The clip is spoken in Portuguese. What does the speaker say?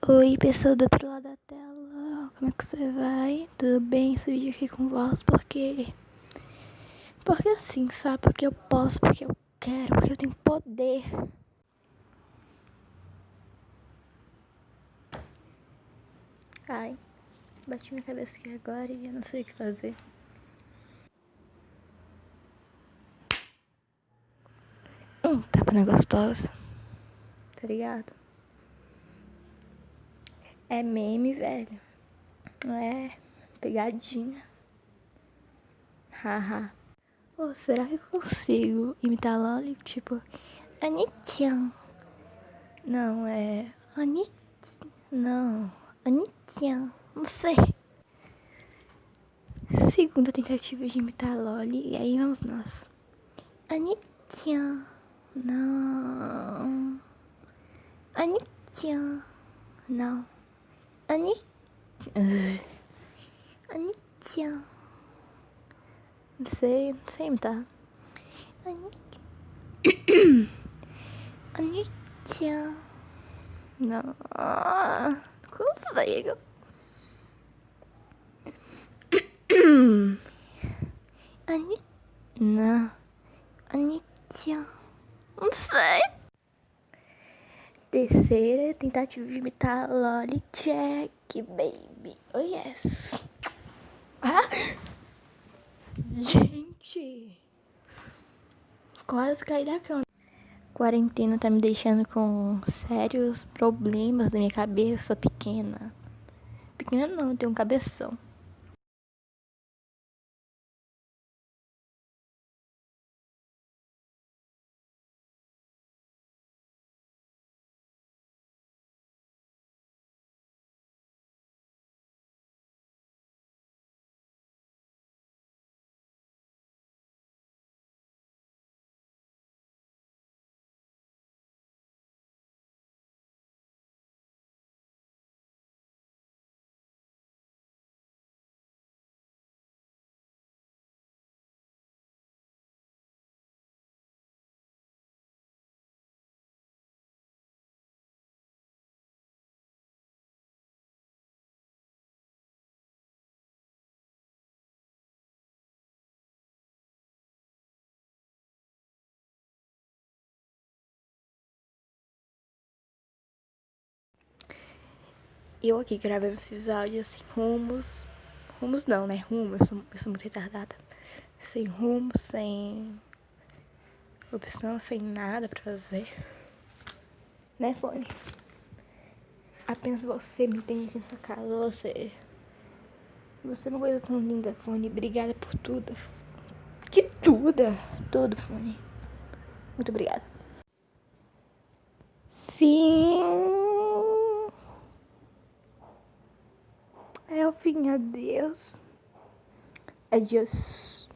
Oi, pessoa do outro lado da tela, como é que você vai? Tudo bem? Esse vídeo aqui com voz porque assim, sabe? Porque eu posso, porque eu quero, porque eu tenho poder. Ai, bati minha cabeça aqui agora e eu não sei o que fazer. Tapa na gostosa, tá ligado? É meme, velho. É, pegadinha. Haha. Pô, será que eu consigo imitar a Loli? Tipo, Anitta. Não, é. Anitta. Não, Anitta. Não sei. Segunda tentativa de imitar a Loli. E aí vamos nós. Anitta. Não. Anitta. Não. Anitta. Anitta. Não sei imitar. Anitta. Anitta. Não. Não consigo. Anitta. Não. Anitta. Não sei. Terceira tentativa de imitar Lolly Jack, baby. Oh, yes. Ah! Gente! Quase caí da cama. Quarentena tá me deixando com sérios problemas na minha cabeça pequena. Pequena não, tem um cabeção. Eu aqui gravando esses áudios sem rumos. Rumos não, né? Rumo, eu sou muito retardada. Sem rumo, sem opção, sem nada pra fazer. Né, fone? Apenas você me entende aqui nessa casa, você. Você é uma coisa tão linda, fone. Obrigada por tudo. Que tudo? Tudo, fone. Muito obrigada. Fim. É o fim, adeus. Adiós.